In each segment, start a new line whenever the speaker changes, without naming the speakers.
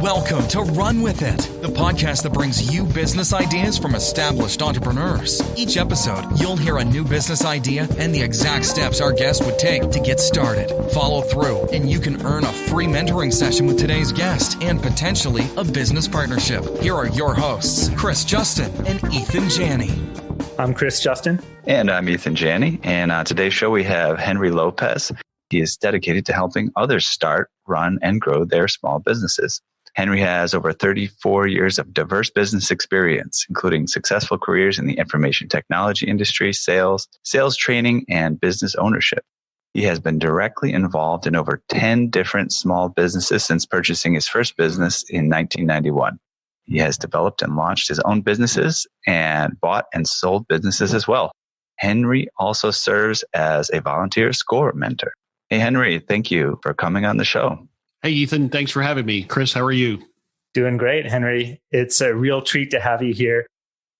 Welcome to Run With It, the podcast that brings you business ideas from established entrepreneurs. Each episode, you'll hear a new business idea and the exact steps our guest would take to get started. Follow through, and you can earn a free mentoring session with today's guest and potentially a business partnership. Here are your hosts, Chris Justin and Ethan Janney.
I'm Chris Justin.
And I'm Ethan Janney. And on today's show, we have Henry Lopez. He is dedicated to helping others start, run, and grow their small businesses. Henry has over 34 years of diverse business experience, including successful careers in the information technology industry, sales training, and business ownership. He has been directly involved in over 10 different small businesses since purchasing his first business in 1991. He has developed and launched his own businesses and bought and sold businesses as well. Henry also serves as a volunteer SCORE mentor. Hey, Henry, thank you for coming on the show.
Hey, Ethan, thanks for having me. Chris, how are you?
Doing great, Henry. It's a real treat to have you here.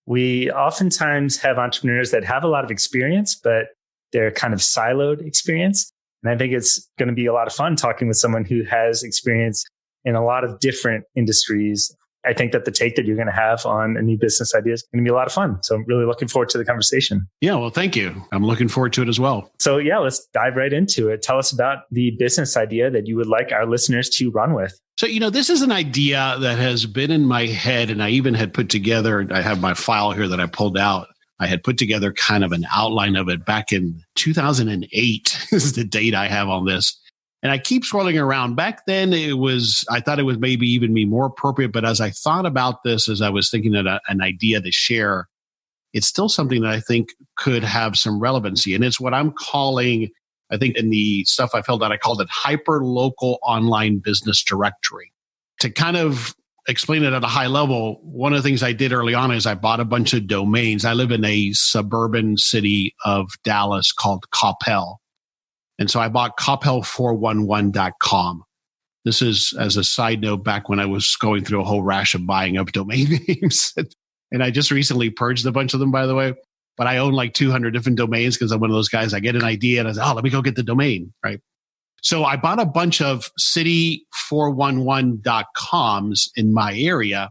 We oftentimes have entrepreneurs that have a lot of experience, but they're kind of siloed experience. And I think it's going to be a lot of fun talking with someone who has experience in a lot of different industries. I think that the take that you're going to have on a new business idea is going to be a lot of fun. So I'm really looking forward to the conversation.
Yeah, well, thank you. I'm looking forward to it as well.
So yeah, let's dive right into it. Tell us about the business idea that you would like our listeners to run with.
So, this is an idea that has been in my head, and I even had put together, I have my file here that I pulled out. I had put together kind of an outline of it back in 2008 is the date I have on this. And I keep scrolling around. Back then, I thought it was maybe even be more appropriate. But as I thought about this, as I was thinking of an idea to share, it's still something that I think could have some relevancy. And it's what I'm calling, I think in the stuff I filled out, I called it hyper-local online business directory. To kind of explain it at a high level, one of the things I did early on is I bought a bunch of domains. I live in a suburban city of Dallas called Coppell. And so I bought coppell411.com. This is, as a side note, back when I was going through a whole rash of buying up domain names. And I just recently purged a bunch of them, by the way. But I own like 200 different domains because I'm one of those guys. I get an idea and I say, let me go get the domain, right? So I bought a bunch of city411.coms in my area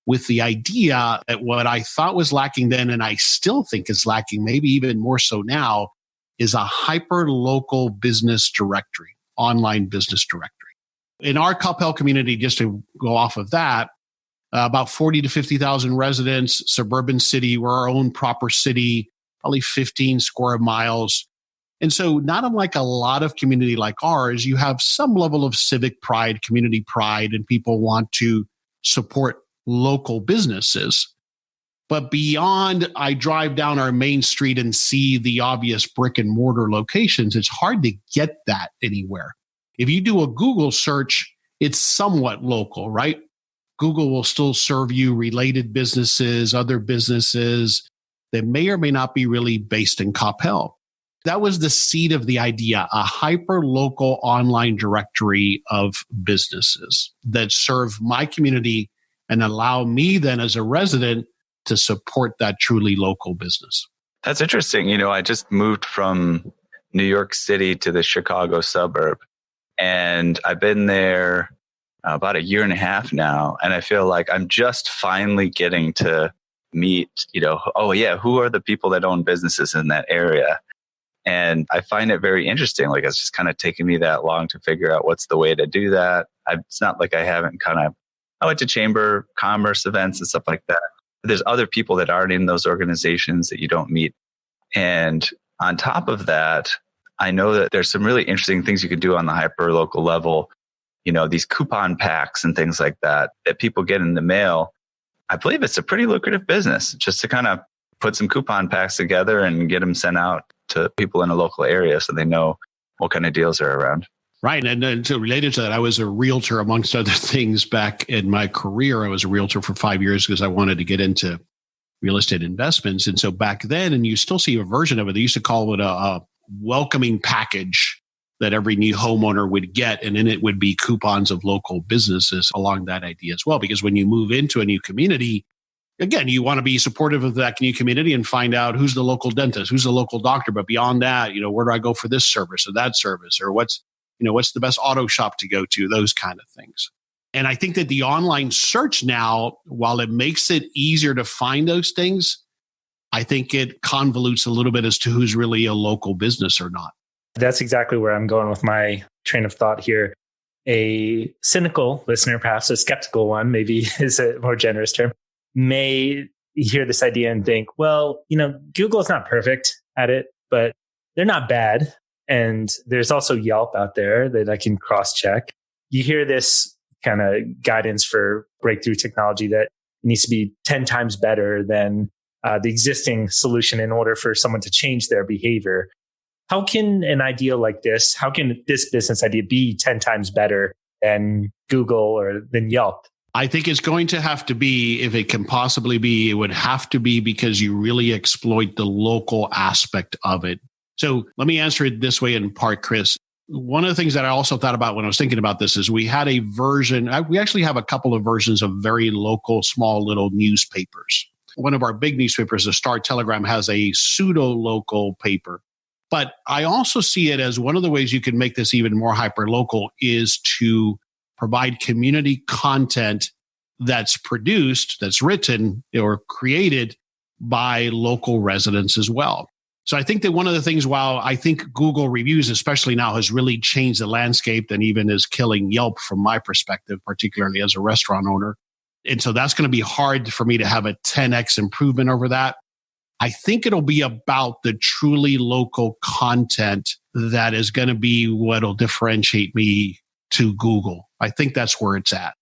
with the idea that what I thought was lacking then, and I still think is lacking, maybe even more so now, is a hyper-local business directory, online business directory. In our Coppell community, just to go off of that, about 40 to 50,000 residents, suburban city, we're our own proper city, probably 15 square miles. And so not unlike a lot of community like ours, you have some level of civic pride, community pride, and people want to support local businesses. But beyond, I drive down our main street and see the obvious brick and mortar locations. It's hard to get that anywhere. If you do a Google search, it's somewhat local, right? Google will still serve you related businesses, other businesses that may or may not be really based in Coppell. That was the seed of the idea, a hyper-local online directory of businesses that serve my community and allow me then as a resident to support that truly local business.
That's interesting. I just moved from New York City to the Chicago suburb, and I've been there about a year and a half now. And I feel like I'm just finally getting to meet, who are the people that own businesses in that area? And I find it very interesting. Like, it's just kind of taken me that long to figure out what's the way to do that. It's not like I went to chamber of commerce events and stuff like that. There's other people that aren't in those organizations that you don't meet. And on top of that, I know that there's some really interesting things you can do on the hyper local level. These coupon packs and things like that people get in the mail. I believe it's a pretty lucrative business just to kind of put some coupon packs together and get them sent out to people in a local area so they know what kind of deals are around.
Right. And so related to that, I was a realtor, amongst other things, back in my career. I was a realtor for 5 years because I wanted to get into real estate investments. And so back then, and you still see a version of it, they used to call it a welcoming package that every new homeowner would get. And in it would be coupons of local businesses along that idea as well. Because when you move into a new community, again, you want to be supportive of that new community and find out who's the local dentist, who's the local doctor. But beyond that, where do I go for this service or that service, or what's the best auto shop to go to, those kind of things. And I think that the online search now, while it makes it easier to find those things, I think it convolutes a little bit as to who's really a local business or not.
That's exactly where I'm going with my train of thought here. A cynical listener, perhaps a skeptical one, maybe is a more generous term, may hear this idea and think, well, Google is not perfect at it, but they're not bad. And there's also Yelp out there that I can cross-check. You hear this kind of guidance for breakthrough technology that needs to be 10 times better than the existing solution in order for someone to change their behavior. How can an idea like this, how can this business idea be 10 times better than Google or than Yelp?
I think it's going to have to be, if it can possibly be, it would have to be because you really exploit the local aspect of it. So let me answer it this way in part, Chris. One of the things that I also thought about when I was thinking about this is we had a version, we actually have a couple of versions of very local, small little newspapers. One of our big newspapers, the Star Telegram, has a pseudo-local paper. But I also see it as one of the ways you can make this even more hyper-local is to provide community content that's produced, that's written or created by local residents as well. So I think that one of the things, while I think Google reviews, especially now, has really changed the landscape and even is killing Yelp from my perspective, particularly as a restaurant owner. And so that's going to be hard for me to have a 10x improvement over that. I think it'll be about the truly local content that is going to be what'll differentiate me to Google. I think that's where it's at.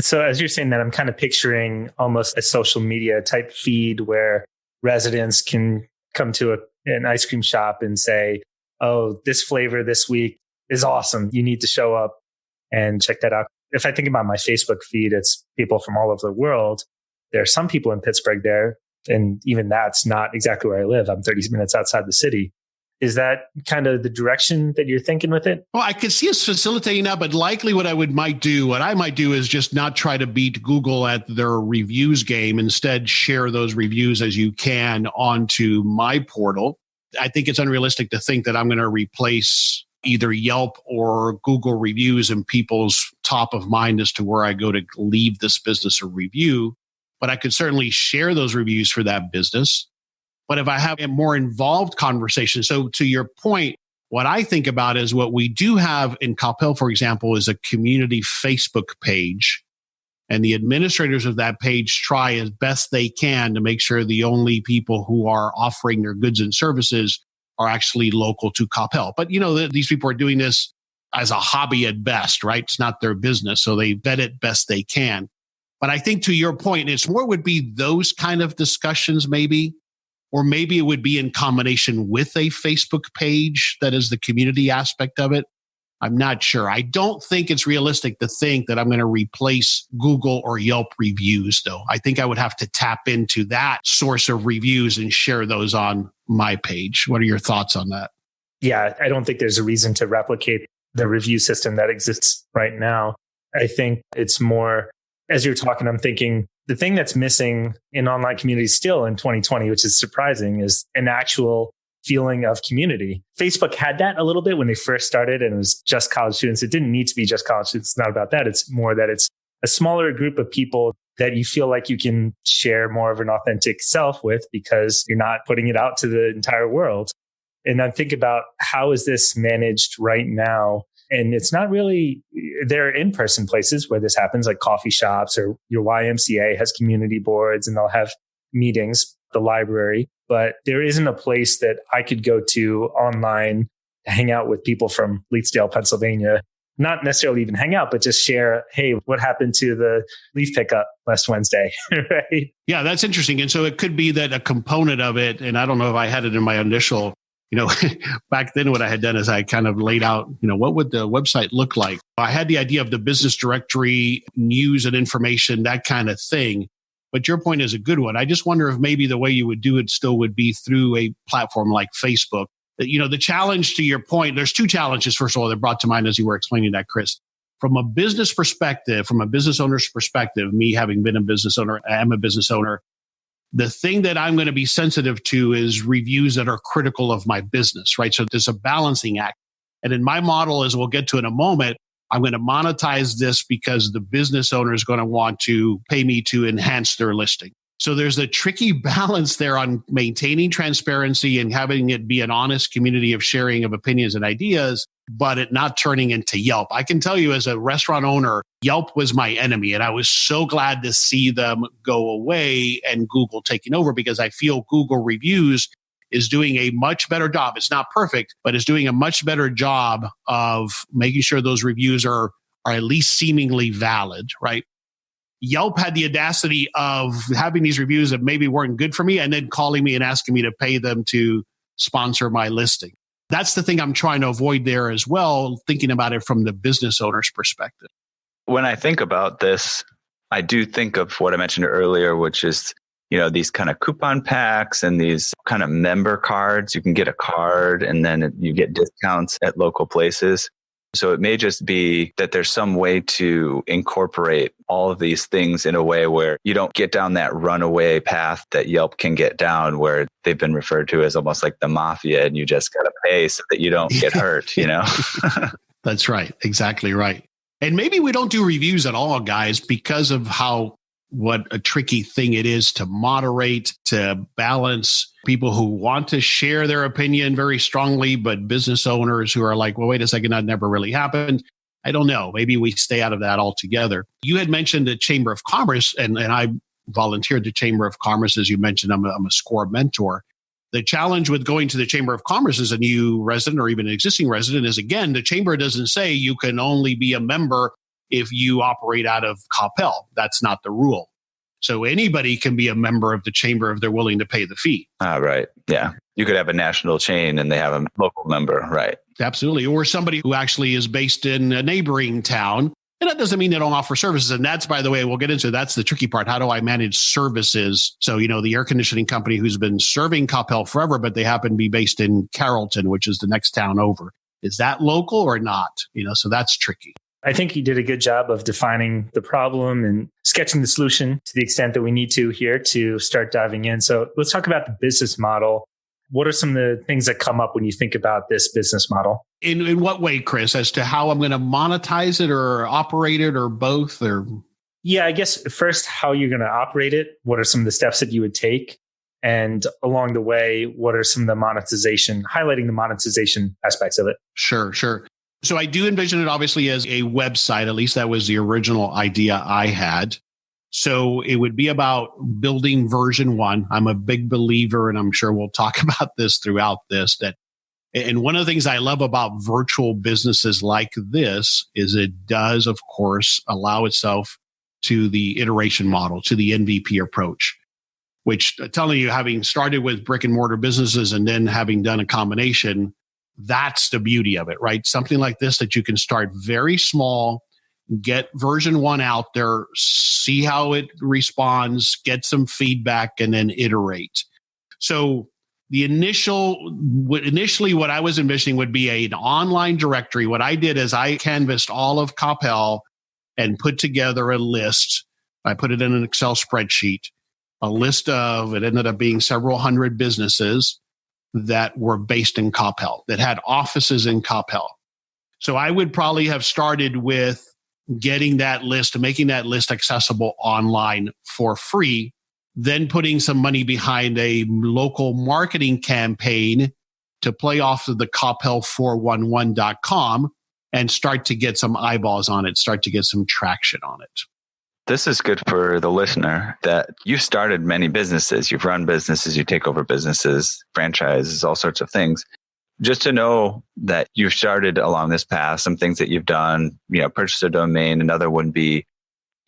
So as you're saying that, I'm kind of picturing almost a social media type feed where residents can come to an ice cream shop and say, oh, this flavor this week is awesome. You need to show up and check that out. If I think about my Facebook feed, it's people from all over the world. There are some people in Pittsburgh there, and even that's not exactly where I live. I'm 30 minutes outside the city. Is that kind of the direction that you're thinking with it?
Well, I could see us facilitating that, but likely what I might do is just not try to beat Google at their reviews game. Instead, share those reviews as you can onto my portal. I think it's unrealistic to think that I'm going to replace either Yelp or Google reviews in people's top of mind as to where I go to leave this business a review. But I could certainly share those reviews for that business. But if I have a more involved conversation, so to your point, what I think about is what we do have in Coppell, for example, is a community Facebook page. And the administrators of that page try as best they can to make sure the only people who are offering their goods and services are actually local to Coppell. But, these people are doing this as a hobby at best, right? It's not their business. So they vet it best they can. But I think to your point, it's more would be those kind of discussions maybe. Or maybe it would be in combination with a Facebook page that is the community aspect of it. I'm not sure. I don't think it's realistic to think that I'm going to replace Google or Yelp reviews, though. I think I would have to tap into that source of reviews and share those on my page. What are your thoughts on that?
Yeah, I don't think there's a reason to replicate the review system that exists right now. I think it's more, as you're talking, I'm thinking, the thing that's missing in online communities still in 2020, which is surprising, is an actual feeling of community. Facebook had that a little bit when they first started, and it was just college students. It didn't need to be just college students. It's not about that. It's more that it's a smaller group of people that you feel like you can share more of an authentic self with because you're not putting it out to the entire world. And I think about how is this managed right now? And it's not really, there are in-person places where this happens, like coffee shops, or your YMCA has community boards and they'll have meetings, the library. But there isn't a place that I could go to online to hang out with people from Leetsdale, Pennsylvania. Not necessarily even hang out, but just share, hey, what happened to the leaf pickup last Wednesday, right?
Yeah, that's interesting. And so it could be that a component of it, and I don't know if I had it in my initial, back then what I had done is I kind of laid out, what would the website look like? I had the idea of the business directory, news and information, that kind of thing. But your point is a good one. I just wonder if maybe the way you would do it still would be through a platform like Facebook. The challenge, to your point, there's two challenges, first of all, that brought to mind as you were explaining that, Chris. From a business perspective, from a business owner's perspective, me having been a business owner, I am a business owner. The thing that I'm going to be sensitive to is reviews that are critical of my business, right? So there's a balancing act. And in my model, as we'll get to in a moment, I'm going to monetize this because the business owner is going to want to pay me to enhance their listing. So there's a tricky balance there on maintaining transparency and having it be an honest community of sharing of opinions and ideas, but it not turning into Yelp. I can tell you as a restaurant owner, Yelp was my enemy. And I was so glad to see them go away and Google taking over, because I feel Google reviews is doing a much better job. It's not perfect, but it's doing a much better job of making sure those reviews are at least seemingly valid, right? Yelp had the audacity of having these reviews that maybe weren't good for me and then calling me and asking me to pay them to sponsor my listing. That's the thing I'm trying to avoid there as well, thinking about it from the business owner's perspective.
When I think about this, I do think of what I mentioned earlier, which is, these kind of coupon packs and these kind of member cards. You can get a card and then you get discounts at local places. So it may just be that there's some way to incorporate all of these things in a way where you don't get down that runaway path that Yelp can get down, where they've been referred to as almost like the mafia, and you just got to pay so that you don't get hurt,
That's right. Exactly right. And maybe we don't do reviews at all, guys, because of what a tricky thing it is to moderate, to balance people who want to share their opinion very strongly, but business owners who are like, well, wait a second, that never really happened. I don't know. Maybe we stay out of that altogether. You had mentioned the Chamber of Commerce, and I volunteered the Chamber of Commerce. As you mentioned, I'm a SCORE mentor. The challenge with going to the Chamber of Commerce as a new resident or even an existing resident is, again, the Chamber doesn't say you can only be a member if you operate out of Coppell. That's not the rule. So anybody can be a member of the Chamber if they're willing to pay the fee.
Right. Yeah. You could have a national chain and they have a local member. Right.
Absolutely. Or somebody who actually is based in a neighboring town. And that doesn't mean they don't offer services. And that's, by the way, we'll get into, that's the tricky part. How do I manage services? So, the air conditioning company who's been serving Coppell forever, but they happen to be based in Carrollton, which is the next town over. Is that local or not? So that's tricky.
I think you did a good job of defining the problem and sketching the solution to the extent that we need to here to start diving in. So let's talk about the business model. What are some of the things that come up when you think about this business model?
In what way, Chris, as to how I'm going to monetize it or operate it or both? Or
Yeah, I guess first, how you're going to operate it. What are some of the steps that you would take? And along the way, what are some of the highlighting the monetization aspects of it?
Sure. So I do envision it obviously as a website. At least that was the original idea I had. So it would be about building version 1. I'm a big believer, and I'm sure we'll talk about this throughout this, and one of the things I love about virtual businesses like this is it does, of course, allow itself to the iteration model, to the MVP approach, which telling you, having started with brick and mortar businesses and then having done a combination, that's the beauty of it, right? Something like this that you can start very small, get version 1 out there, see how it responds, get some feedback, and then iterate. So initially what I was envisioning would be an online directory. What I did is I canvassed all of Coppell and put together a list. I put it in an Excel spreadsheet, a list of, it ended up being several hundred businesses that were based in Coppell, that had offices in Coppell. So I would probably have started with getting that list, making that list accessible online for free, then putting some money behind a local marketing campaign to play off of the Coppell411.com and start to get some eyeballs on it, start to get some traction on it.
This is good for the listener that you've started many businesses, you've run businesses, you take over businesses, franchises, all sorts of things. Just to know that you've started along this path, some things that you've done, purchase a domain. Another would be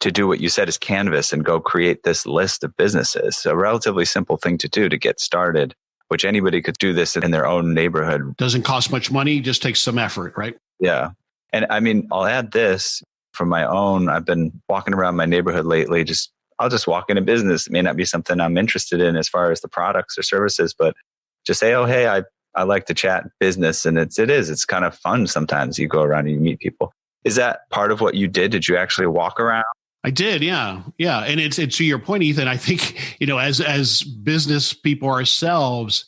to do what you said is canvas and go create this list of businesses. So a relatively simple thing to do to get started, which anybody could do this in their own neighborhood.
Doesn't cost much money, just takes some effort, right?
Yeah. And I'll add this from my own. I've been walking around my neighborhood lately. I'll just walk in a business. It may not be something I'm interested in as far as the products or services, but just say, oh, hey, I like to chat business. And it's kind of fun sometimes. You go around and you meet people. Is that part of what you did? Did you actually walk around?
I did, yeah. And it's to your point, Ethan. I think as business people ourselves,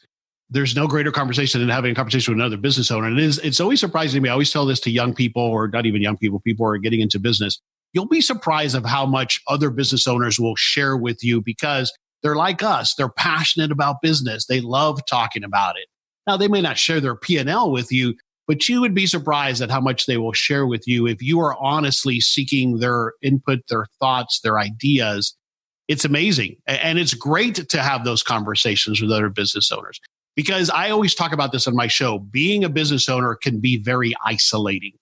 there's no greater conversation than having a conversation with another business owner. And it's always surprising to me. I always tell this to young people, or not even young people who are getting into business. You'll be surprised of how much other business owners will share with you because they're like us. They're passionate about business. They love talking about it. Now, they may not share their P&L with you, but you would be surprised at how much they will share with you if you are honestly seeking their input, their thoughts, their ideas. It's amazing. And it's great to have those conversations with other business owners, because I always talk about this on my show. Being a business owner can be very isolating.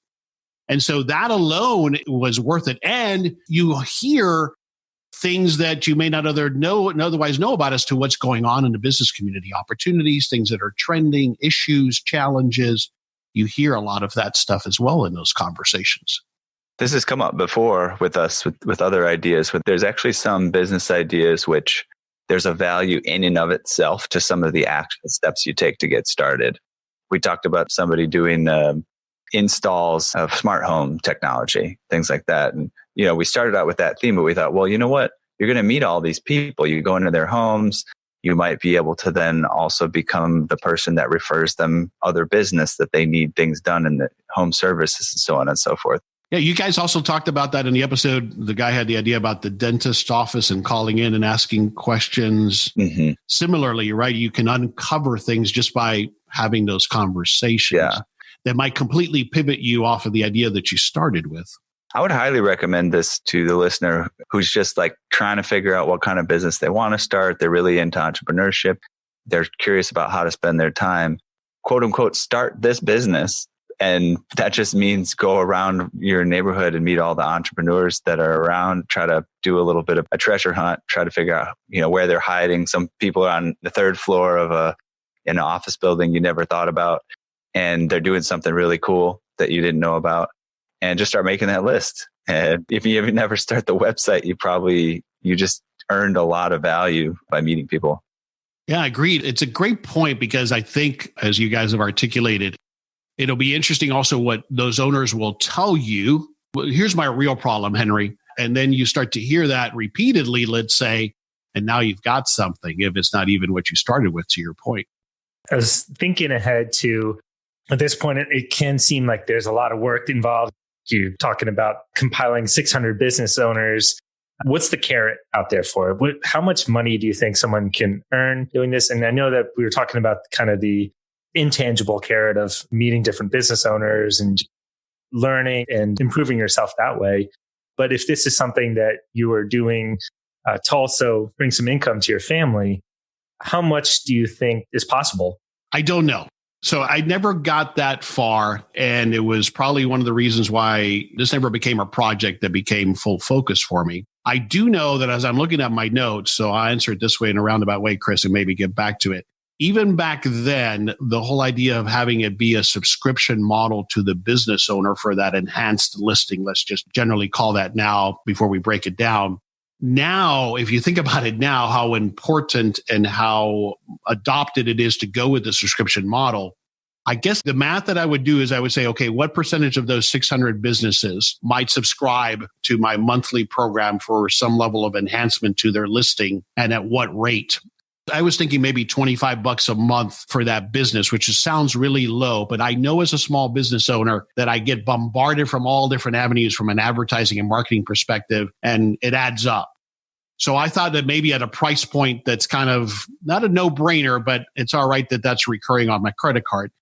And so that alone was worth it. And you hear things that you may not otherwise know about as to what's going on in the business community, opportunities, things that are trending, issues, challenges. You hear a lot of that stuff as well in those conversations.
This has come up before with us, with other ideas. There's actually some business ideas which there's a value in and of itself to some of the action steps you take to get started. We talked about somebody doing installs of smart home technology, things like that. And, we started out with that theme, but we thought, well, you know what? You're going to meet all these people. You go into their homes. You might be able to then also become the person that refers them other business that they need things done in the home services and so on and so forth.
Yeah, you guys also talked about that in the episode. The guy had the idea about the dentist office and calling in and asking questions. Mm-hmm. Similarly, right, you can uncover things just by having those conversations that might completely pivot you off of the idea that you started with.
I would highly recommend this to the listener who's just like trying to figure out what kind of business they want to start. They're really into entrepreneurship. They're curious about how to spend their time, quote unquote, start this business. And that just means go around your neighborhood and meet all the entrepreneurs that are around, try to do a little bit of a treasure hunt, try to figure out, where they're hiding. Some people are on the third floor of an office building you never thought about, and they're doing something really cool that you didn't know about, and just start making that list. And if you even never start the website, you just earned a lot of value by meeting people.
Yeah, agreed. It's a great point, because I think, as you guys have articulated, it'll be interesting also what those owners will tell you. Well, here's my real problem, Henry. And then you start to hear that repeatedly, let's say, and now you've got something, if it's not even what you started with, to your point.
I was thinking ahead to, at this point, it can seem like there's a lot of work involved. You're talking about compiling 600 business owners. What's the carrot out there for it? How much money do you think someone can earn doing this? And I know that we were talking about kind of the intangible carrot of meeting different business owners and learning and improving yourself that way. But if this is something that you are doing to also bring some income to your family, how much do you think is possible?
I don't know. So I never got that far. And it was probably one of the reasons why this never became a project that became full focus for me. I do know that as I'm looking at my notes, so I'll answer it this way in a roundabout way, Chris, and maybe get back to it. Even back then, the whole idea of having it be a subscription model to the business owner for that enhanced listing, let's just generally call that now before we break it down. Now, if you think about it now, how important and how adopted it is to go with the subscription model, I guess the math that I would do is I would say, okay, what percentage of those 600 businesses might subscribe to my monthly program for some level of enhancement to their listing, and at what rate? I was thinking maybe $25 a month for that business, which sounds really low, but I know as a small business owner that I get bombarded from all different avenues from an advertising and marketing perspective, and it adds up. So I thought that maybe at a price point that's kind of not a no-brainer, but it's all right that that's recurring on my credit card.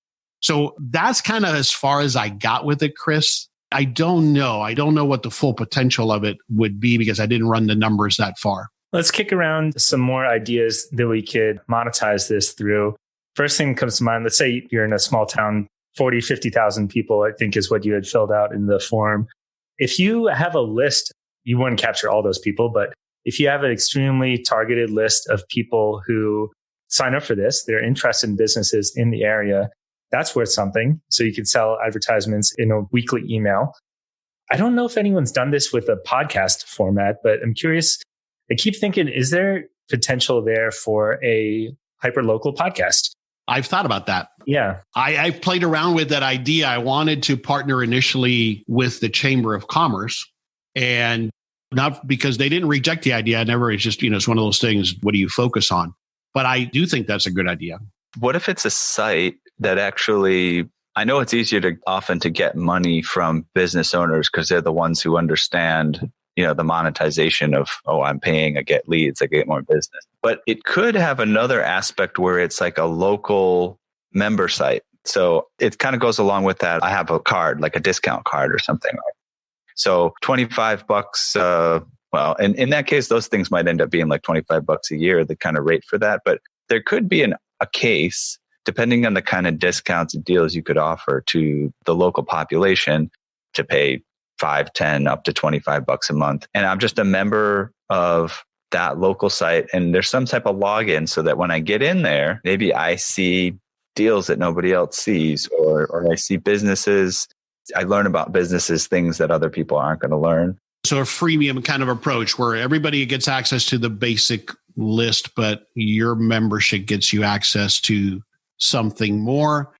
So that's kind of as far as I got with it, Chris. I don't know. I don't know what the full potential of it would be because I didn't run the numbers that far.
Let's kick around some more ideas that we could monetize this through. First thing that comes to mind, let's say you're in a small town, 40, 50,000 people, I think is what you had filled out in the form. If you have a list, you wouldn't capture all those people, but if you have an extremely targeted list of people who sign up for this, they're interested in businesses in the area, that's worth something. So you could sell advertisements in a weekly email. I don't know if anyone's done this with a podcast format, but I'm curious. I keep thinking, is there potential there for a hyper-local podcast?
I've thought about that.
Yeah.
I've played around with that idea. I wanted to partner initially with the Chamber of Commerce, and not because they didn't reject the idea. It's just, it's one of those things, what do you focus on? But I do think that's a good idea.
What if it's a site that actually, I know it's easier to often to get money from business owners because they're the ones who understand, the monetization of, I'm paying, I get leads, I get more business. But it could have another aspect where it's like a local member site. So it kind of goes along with that. I have a card, like a discount card or something. So $25, well, and in that case, those things might end up being like $25 a year, the kind of rate for that. But there could be a case, depending on the kind of discounts and deals you could offer to the local population, to pay $5, $10, up to $25 a month. And I'm just a member of that local site. And there's some type of login so that when I get in there, maybe I see deals that nobody else sees, or I see businesses. I learn about businesses, things that other people aren't going to learn.
So a freemium kind of approach where everybody gets access to the basic list, but your membership gets you access to something more.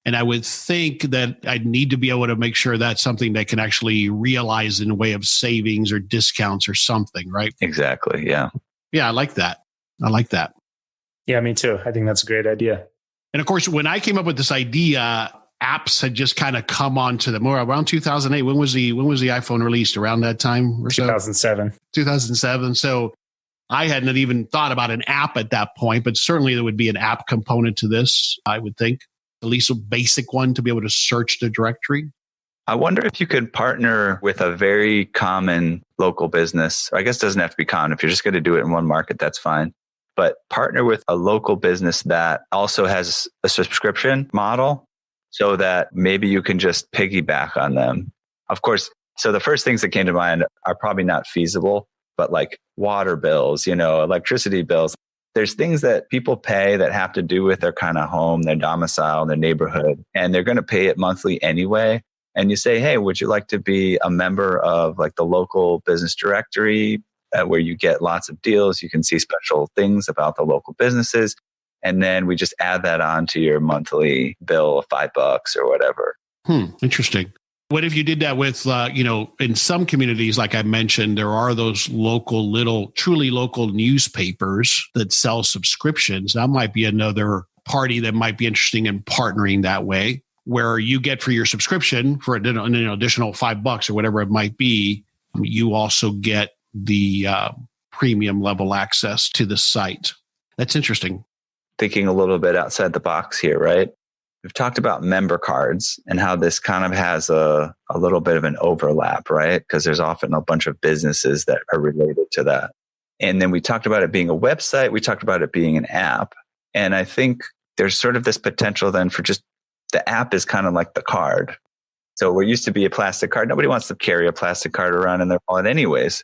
And I would think that I'd need to be able to make sure that's something that can actually realize in a way of savings or discounts or something, right?
Exactly. Yeah.
Yeah, I like that.
Yeah, me too. I think that's a great idea.
And of course, when I came up with this idea, apps had just kind of come onto the more around 2008. When was the iPhone released? Around that time or so?
2007.
2007. So I hadn't even thought about an app at that point, but certainly there would be an app component to this, I would think. At least a basic one to be able to search the directory.
I wonder if you could partner with a very common local business. I guess it doesn't have to be common. If you're just going to do it in one market, that's fine. But partner with a local business that also has a subscription model so that maybe you can just piggyback on them. Of course, so the first things that came to mind are probably not feasible, but like water bills, electricity bills. There's things that people pay that have to do with their kind of home, their domicile, their neighborhood, and they're going to pay it monthly anyway. And you say, hey, would you like to be a member of like the local business directory where you get lots of deals? You can see special things about the local businesses. And then we just add that on to your monthly bill of $5 or whatever.
Interesting. What if you did that with, in some communities, like I mentioned, there are those truly local newspapers that sell subscriptions. That might be another party that might be interesting in partnering that way, where you get for your subscription for an additional $5 or whatever it might be, you also get the premium level access to the site. That's interesting.
Thinking a little bit outside the box here, right? We've talked about member cards and how this kind of has a little bit of an overlap, right? Because there's often a bunch of businesses that are related to that. And then we talked about it being a website. We talked about it being an app. And I think there's sort of this potential then for just the app is kind of like the card. So what used to be a plastic card, nobody wants to carry a plastic card around in their wallet anyways.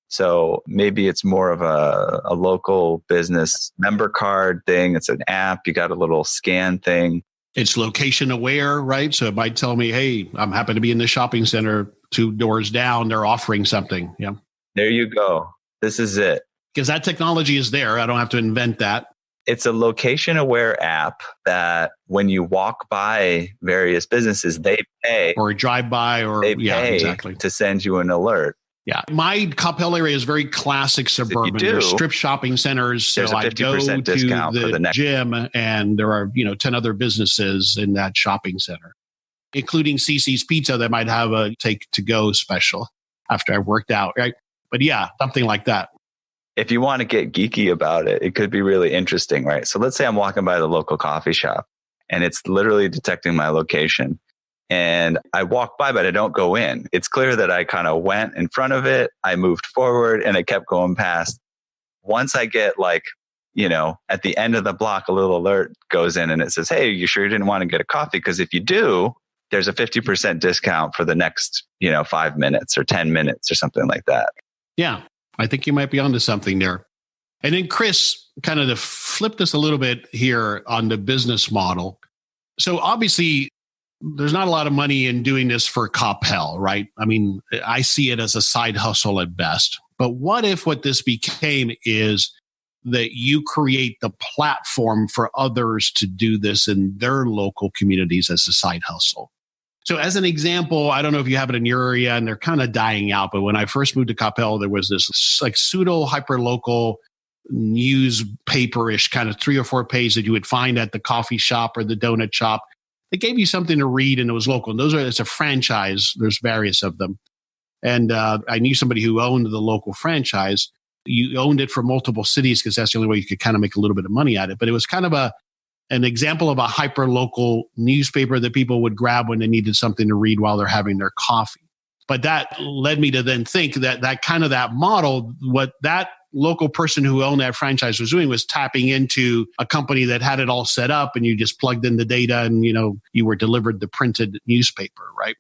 So maybe it's more of a local business member card thing. It's an app. You got a little scan thing.
It's location aware, right? So it might tell me, hey, I'm happy to be in the shopping center 2 doors down. They're offering something. Yeah.
There you go. This is it.
Because that technology is there. I don't have to invent that.
It's a location aware app that when you walk by various businesses, they pay.
Or drive by or
they pay exactly to send you an alert.
Yeah. My Coppell area is very classic suburban. There's strip shopping centers. So
there's a 50% discount
to
for the next
gym and there are, 10 other businesses in that shopping center, including CC's Pizza that might have a take to go special after I've worked out. Right. But yeah, something like that.
If you want to get geeky about it, it could be really interesting, right? So let's say I'm walking by the local coffee shop and it's literally detecting my location. And I walk by, but I don't go in. It's clear that I kind of went in front of it. I moved forward and I kept going past. Once I get at the end of the block, a little alert goes in and it says, hey, you sure you didn't want to get a coffee? Because if you do, there's a 50% discount for the next, 5 minutes or 10 minutes or something like that.
Yeah, I think you might be onto something there. And then Chris, kind of to flip this a little bit here on the business model. So obviously, there's not a lot of money in doing this for Coppell, right? I mean, I see it as a side hustle at best. But what if what this became is that you create the platform for others to do this in their local communities as a side hustle? So as an example, I don't know if you have it in your area and they're kind of dying out, but when I first moved to Coppell, there was this like pseudo hyper-local newspaper-ish kind of 3 or 4 pages that you would find at the coffee shop or the donut shop. They gave you something to read and it was local. And it's a franchise. There's various of them. And I knew somebody who owned the local franchise. You owned it for multiple cities because that's the only way you could kind of make a little bit of money at it. But it was kind of an example of a hyper-local newspaper that people would grab when they needed something to read while they're having their coffee. But that led me to then think that kind of that model, what that local person who owned that franchise was doing was tapping into a company that had it all set up and you just plugged in the data and, you were delivered the printed newspaper, right?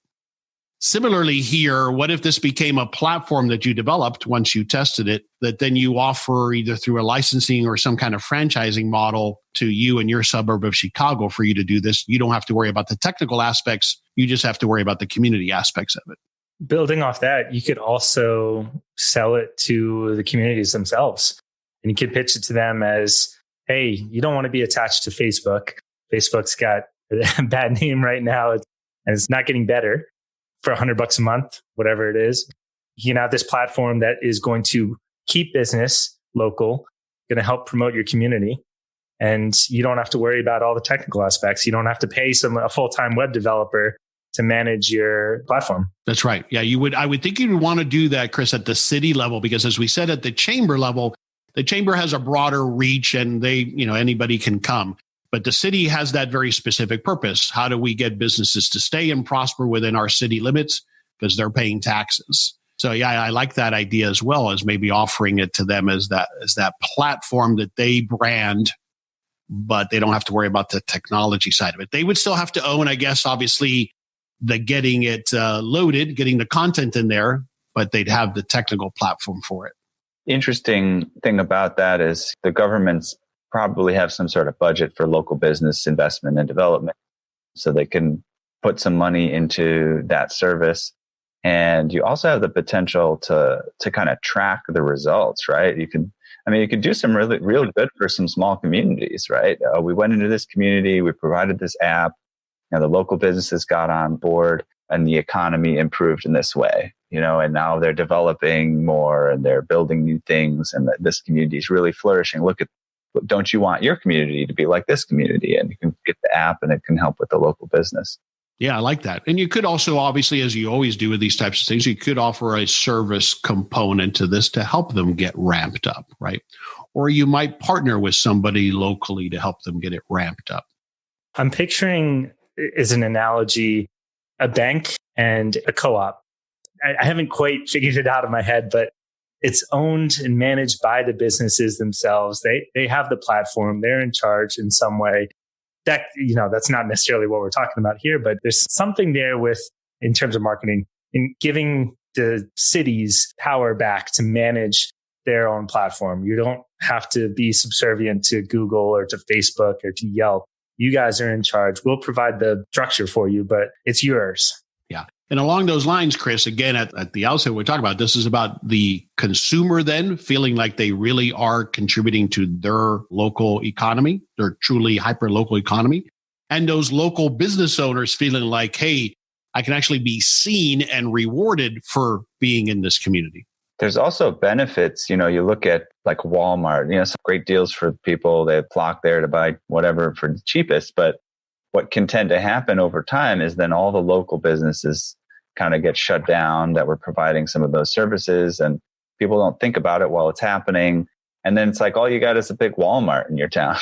Similarly here, what if this became a platform that you developed once you tested it, that then you offer either through a licensing or some kind of franchising model to you and your suburb of Chicago for you to do this? You don't have to worry about the technical aspects. You just have to worry about the community aspects of it.
Building off that, you could also sell it to the communities themselves. And you could pitch it to them as, hey, you don't want to be attached to Facebook. Facebook's got a bad name right now, and it's not getting better. For $100 a month, whatever it is, you can have this platform that is going to keep business local, going to help promote your community. And you don't have to worry about all the technical aspects. You don't have to pay a full-time web developer to manage your platform.
That's right. Yeah, I would think you'd want to do that, Chris, at the city level, because as we said, at the chamber level, the chamber has a broader reach and anybody can come. But the city has that very specific purpose. How do we get businesses to stay and prosper within our city limits? Because they're paying taxes. So yeah, I like that idea as well, as maybe offering it to them as that platform that they brand, but they don't have to worry about the technology side of it. They would still have to own, I guess, obviously, the getting it loaded, getting the content in there, but they'd have the technical platform for it.
Interesting thing about that is the governments probably have some sort of budget for local business investment and development, so they can put some money into that service. And you also have the potential to kind of track the results, right? You could do some real good for some small communities, right? We went into this community, we provided this app, the local businesses got on board and the economy improved in this way, and now they're developing more and they're building new things and this community is really flourishing. Don't you want your community to be like this community? And you can get the app and it can help with the local business.
Yeah, I like that. And you could also, obviously, as you always do with these types of things, you could offer a service component to this to help them get ramped up, right? Or you might partner with somebody locally to help them get it ramped up.
I'm picturing, as an analogy, a bank and a co-op. I haven't quite figured it out in my head, but it's owned and managed by the businesses themselves. They have the platform. They're in charge in some way. That, that's not necessarily what we're talking about here, but there's something there in terms of marketing, in giving the cities power back to manage their own platform. You don't have to be subservient to Google or to Facebook or to Yelp. You guys are in charge. We'll provide the structure for you, but it's yours.
Yeah. And along those lines, Chris, again, at the outset, we're talking about this is about the consumer then feeling like they really are contributing to their local economy, their truly hyper-local economy. And those local business owners feeling like, hey, I can actually be seen and rewarded for being in this community.
There's also benefits. You look at like Walmart, some great deals for people. They flock there to buy whatever for the cheapest. But what can tend to happen over time is then all the local businesses kind of get shut down that were providing some of those services, and people don't think about it while it's happening. And then it's like, all you got is a big Walmart in your town.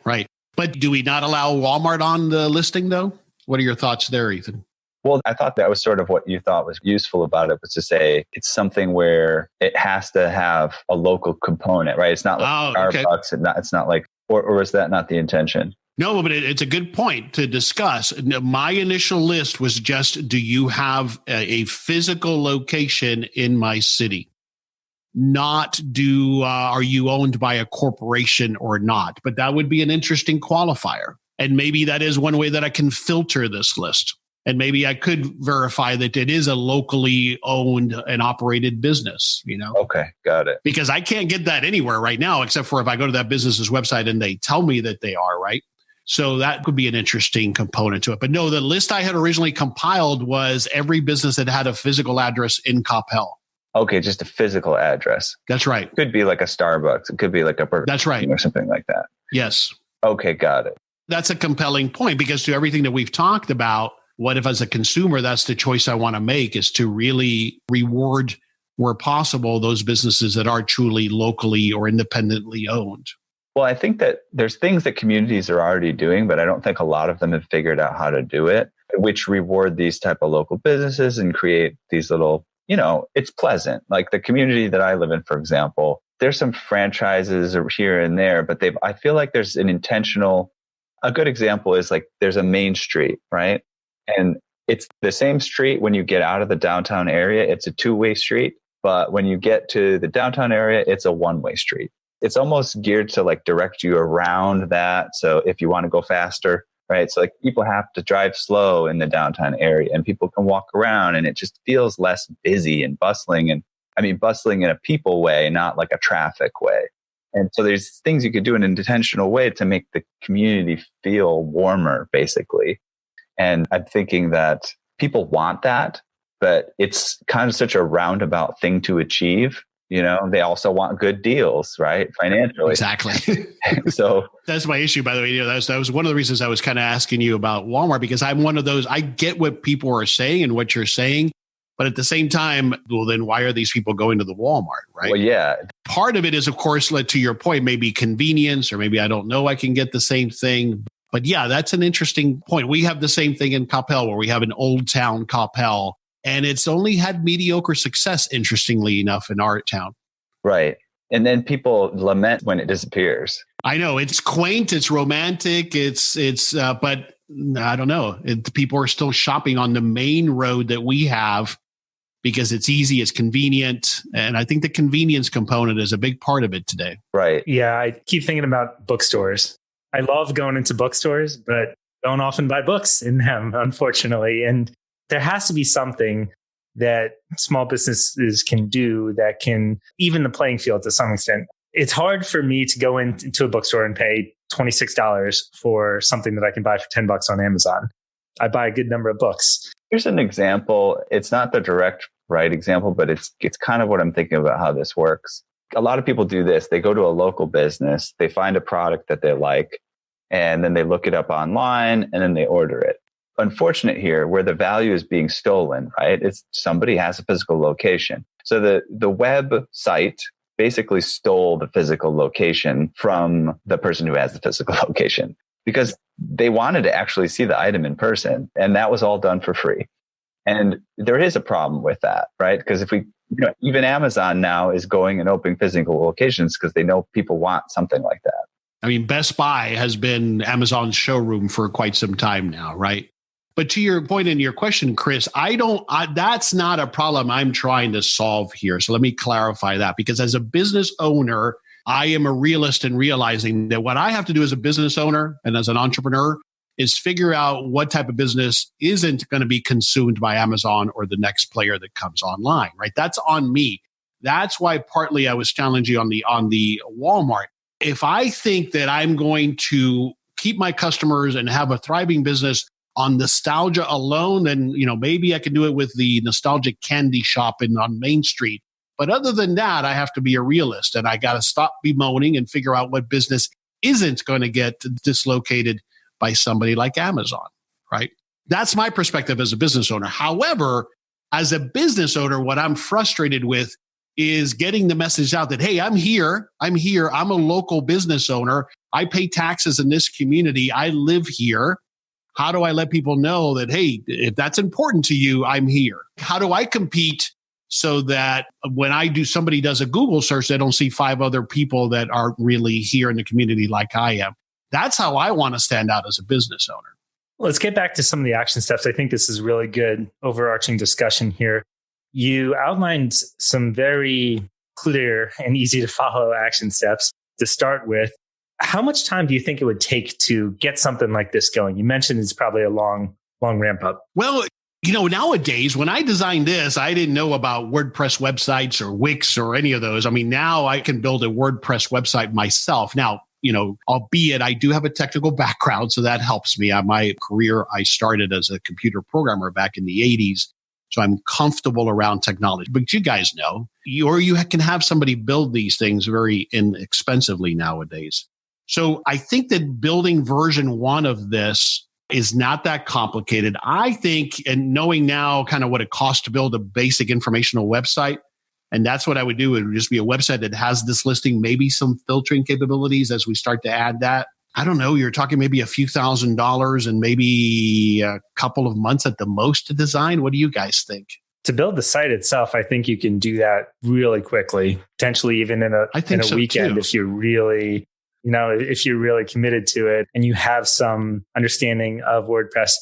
Right. But do we not allow Walmart on the listing though? What are your thoughts there, Ethan?
Well, I thought that was sort of what you thought was useful about it, was to say it's something where it has to have a local component, right? It's not like Starbucks. Okay. It's not like, or is that not the intention?
No, but it's a good point to discuss. My initial list was just, do you have a physical location in my city? Not are you owned by a corporation or not? But that would be an interesting qualifier. And maybe that is one way that I can filter this list. And maybe I could verify that it is a locally owned and operated business,
Okay, got it.
Because I can't get that anywhere right now, except for if I go to that business's website and they tell me that they are, right? So that could be an interesting component to it. But no, the list I had originally compiled was every business that had a physical address in Coppell.
Okay, just a physical address.
That's right.
It could be like a Starbucks. It could be like a Burger
That's right.
King or something like that.
Yes.
Okay, got it.
That's a compelling point because to everything that we've talked about, what if as a consumer, that's the choice I want to make is to really reward where possible those businesses that are truly locally or independently owned?
Well, I think that there's things that communities are already doing, but I don't think a lot of them have figured out how to do it, which reward these type of local businesses and create these little, it's pleasant. Like the community that I live in, for example, there's some franchises here and there, but I feel like there's a good example is like there's a main street, right? And it's the same street when you get out of the downtown area, it's a two-way street. But when you get to the downtown area, it's a one-way street. It's almost geared to like direct you around that. So if you want to go faster, right? So like people have to drive slow in the downtown area and people can walk around and it just feels less busy and bustling. And I mean, bustling in a people way, not like a traffic way. And so there's things you could do in an intentional way to make the community feel warmer, basically. And I'm thinking that people want that, but it's kind of such a roundabout thing to achieve. They also want good deals, right? Financially.
Exactly.
So
that's my issue, by the way. That was one of the reasons I was kind of asking you about Walmart, because I'm one of those, I get what people are saying and what you're saying, but at the same time, well, then why are these people going to the Walmart, right?
Well, yeah.
Part of it is, of course, to your point, maybe convenience, or maybe I don't know, I can get the same thing. But yeah, that's an interesting point. We have the same thing in Coppell, where we have an old town Coppell. And it's only had mediocre success, interestingly enough, in our town.
Right. And then people lament when it disappears.
I know it's quaint, it's romantic, but I don't know. People are still shopping on the main road that we have because it's easy, it's convenient. And I think the convenience component is a big part of it today.
Right.
Yeah. I keep thinking about bookstores. I love going into bookstores, but don't often buy books in them, unfortunately. And there has to be something that small businesses can do that can even the playing field to some extent. It's hard for me to go into a bookstore and pay $26 for something that I can buy for $10 on Amazon. I buy a good number of books.
Here's an example. It's not the direct right example, but it's kind of what I'm thinking about how this works. A lot of people do this. They go to a local business, they find a product that they like, and then they look it up online and then they order it. Unfortunate here where the value is being stolen, right? It's somebody has a physical location. So the website basically stole the physical location from the person who has the physical location because they wanted to actually see the item in person. And that was all done for free. And there is a problem with that, right? Because if even Amazon now is going and opening physical locations because they know people want something like that.
I mean, Best Buy has been Amazon's showroom for quite some time now, right? But to your point in your question, Chris, that's not a problem I'm trying to solve here. So let me clarify that, because as a business owner, I am a realist in realizing that what I have to do as a business owner and as an entrepreneur is figure out what type of business isn't going to be consumed by Amazon or the next player that comes online, right? That's on me. That's why partly I was challenging on the Walmart. If I think that I'm going to keep my customers and have a thriving business on nostalgia alone, then maybe I can do it with the nostalgic candy shop on Main Street. But other than that, I have to be a realist, and I got to stop bemoaning and figure out what business isn't going to get dislocated by somebody like Amazon, right? That's my perspective as a business owner. However, as a business owner, what I'm frustrated with is getting the message out that, hey, I'm here. I'm a local business owner. I pay taxes in this community. I live here. How do I let people know that, hey, if that's important to you, I'm here? How do I compete so that when somebody does a Google search, they don't see 5 other people that are really here in the community like I am? That's how I want to stand out as a business owner.
Let's get back to some of the action steps. I think this is really good overarching discussion here. You outlined some very clear and easy to follow action steps to start with. How much time do you think it would take to get something like this going? You mentioned it's probably a long ramp up.
Well, nowadays, when I designed this, I didn't know about WordPress websites or Wix or any of those. I mean, now I can build a WordPress website myself. Now, albeit I do have a technical background, so that helps me. My career, I started as a computer programmer back in the 80s. So I'm comfortable around technology. But you guys know, or you can have somebody build these things very inexpensively nowadays. So I think that building version 1 of this is not that complicated. I think, and knowing now kind of what it costs to build a basic informational website, and that's what I would do. It would just be a website that has this listing, maybe some filtering capabilities as we start to add that. I don't know, you're talking maybe a few $1,000s and maybe a couple of months at the most to design. What do you guys think?
To build the site itself, I think you can do that really quickly, potentially even in a weekend, if you're really, if you're really committed to it and you have some understanding of WordPress.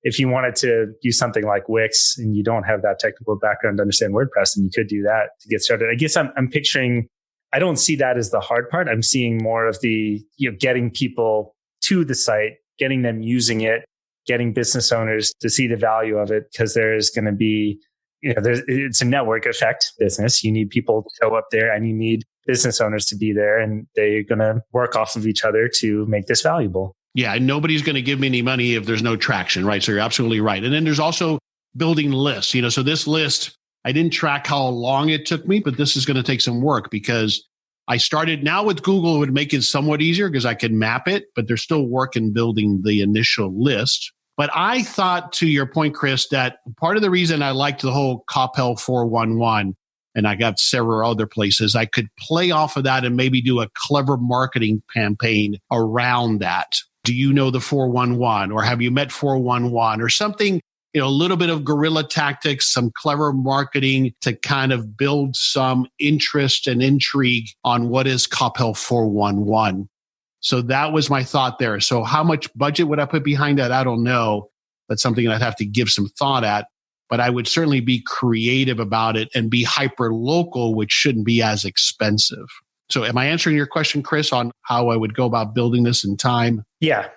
If you wanted to use something like Wix and you don't have that technical background to understand WordPress, then you could do that to get started. I guess I'm picturing, I don't see that as the hard part. I'm seeing more of the, getting people to the site, getting them using it, getting business owners to see the value of it, because there's going to be, it's a network effect business. You need people to show up there and you need business owners to be there, and they're going to work off of each other to make this valuable.
Yeah, and nobody's going to give me any money if there's no traction, right? So you're absolutely right. And then there's also building lists. So this list, I didn't track how long it took me, but this is going to take some work because I started now with Google. It would make it somewhat easier because I could map it, but there's still work in building the initial list. But I thought, to your point, Chris, that part of the reason I liked the whole Coppell 411, and I got several other places, I could play off of that and maybe do a clever marketing campaign around that. Do you know the 411, or have you met 411, or something, a little bit of guerrilla tactics, some clever marketing to kind of build some interest and intrigue on what is Coppell 411. So that was my thought there. So how much budget would I put behind that? I don't know. That's something I'd have to give some thought at, but I would certainly be creative about it and be hyper local, which shouldn't be as expensive. So am I answering your question, Chris, on how I would go about building this in time?
Yeah,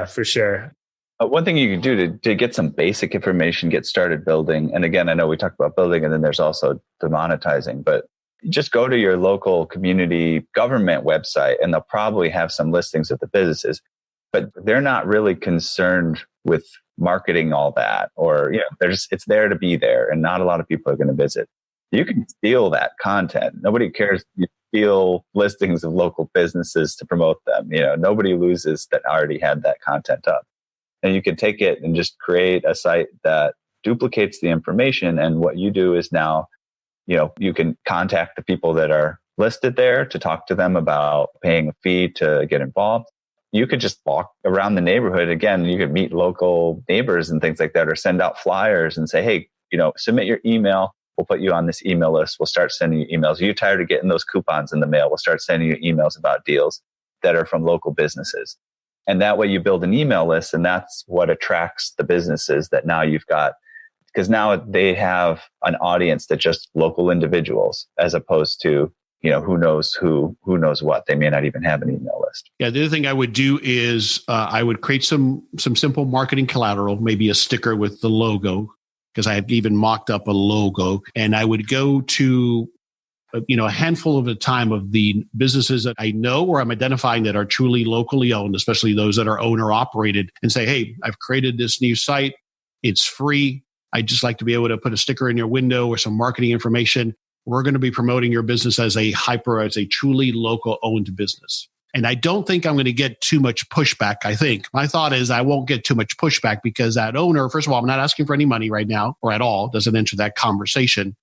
for sure.
One thing you can do to get some basic information, get started building. And again, I know we talked about building and then there's also the monetizing, but just go to your local community government website and they'll probably have some listings of the businesses, but they're not really concerned with marketing all that, or, it's there to be there and not a lot of people are going to visit. You can steal that content. Nobody cares. You steal listings of local businesses to promote them. Nobody loses that already had that content up. And you can take it and just create a site that duplicates the information. And what you do is now, you can contact the people that are listed there to talk to them about paying a fee to get involved. You could just walk around the neighborhood. Again, you could meet local neighbors and things like that, or send out flyers and say, hey, submit your email. We'll put you on this email list. We'll start sending you emails. Are you tired of getting those coupons in the mail? We'll start sending you emails about deals that are from local businesses. And that way you build an email list, and that's what attracts the businesses that now you've got, because now they have an audience that just local individuals, as opposed to, who knows what. They may not even have an email list.
Yeah. The other thing I would do is I would create some simple marketing collateral, maybe a sticker with the logo, because I had even mocked up a logo, and I would go to a handful of a time of the businesses that I know or I'm identifying that are truly locally owned, especially those that are owner operated, and say, hey, I've created this new site. It's free. I'd just like to be able to put a sticker in your window or some marketing information. We're going to be promoting your business as a truly local owned business. And I don't think I'm going to get too much pushback. I think my thought is I won't get too much pushback because that owner, first of all, I'm not asking for any money right now or at all. Doesn't enter that conversation.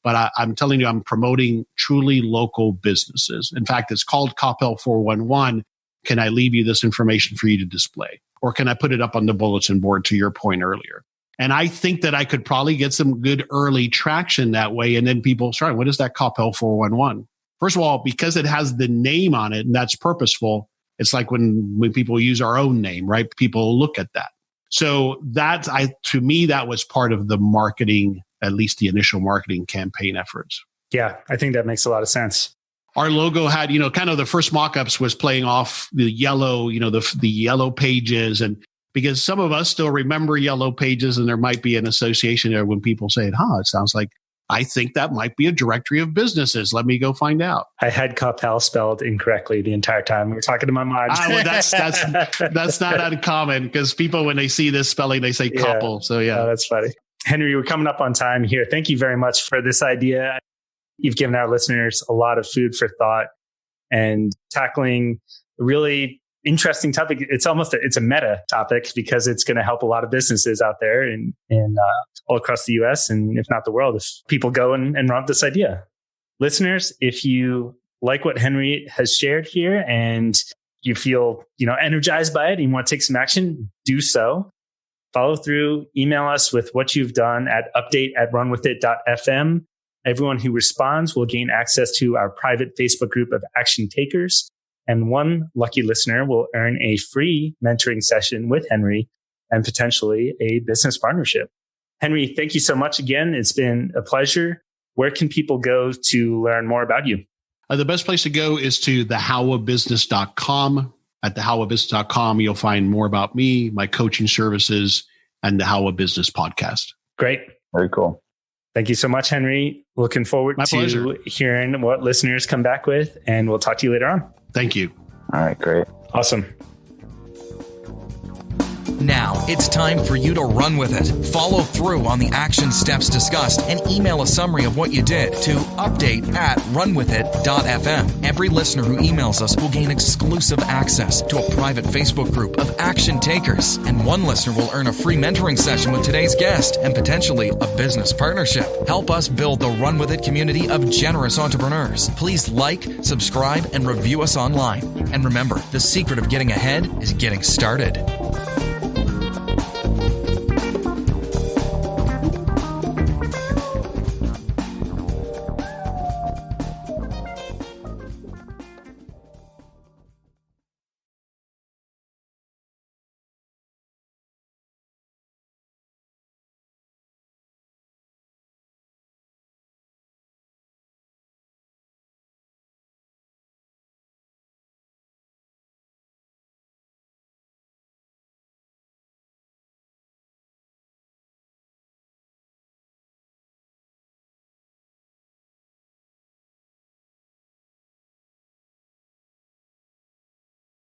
But I'm telling you, I'm promoting truly local businesses. In fact, it's called Coppell 411. Can I leave you this information for you to display? Or can I put it up on the bulletin board, to your point earlier? And I think that I could probably get some good early traction that way. And then people start, what is that Coppell 411? First of all, because it has the name on it and that's purposeful, it's like when people use our own name, right? People look at that. So to me, that was part of the marketing, at least the initial marketing campaign efforts.
Yeah, I think that makes a lot of sense.
Our logo had, kind of the first mock-ups was playing off the yellow, the yellow pages. And because some of us still remember yellow pages, and there might be an association there when people say, it sounds like, I think that might be a directory of businesses. Let me go find out.
I had Coppell spelled incorrectly the entire time. We were talking to my mom.
Well, that's not uncommon, because people, when they see this spelling, they say Coppell. So yeah,
that's funny. Henry, we're coming up on time here. Thank you very much for this idea. You've given our listeners a lot of food for thought and tackling a really interesting topic. It's a meta topic because it's going to help a lot of businesses out there in all across the US and if not the world, if people go and run with this idea. Listeners, if you like what Henry has shared here and you feel, energized by it and you want to take some action, do so. Follow through, email us with what you've done at update@runwithit.fm. Everyone who responds will gain access to our private Facebook group of action takers. And one lucky listener will earn a free mentoring session with Henry and potentially a business partnership. Henry, thank you so much again. It's been a pleasure. Where can people go to learn more about you?
The best place to go is to thehowabusiness.com. At thehowabusiness.com, you'll find more about me, my coaching services, and the How a Business podcast.
Great.
Very cool.
Thank you so much, Henry. Looking forward to
pleasure.
Hearing what listeners come back with, and we'll talk to you later on.
Thank you.
All right, great.
Awesome.
Now it's time for you to run with it. Follow through on the action steps discussed and email a summary of what you did to update@runwithit.fm. Every listener who emails us will gain exclusive access to a private Facebook group of action takers. And one listener will earn a free mentoring session with today's guest and potentially a business partnership. Help us build the Run With It community of generous entrepreneurs. Please like, subscribe, and review us online. And remember, the secret of getting ahead is getting started.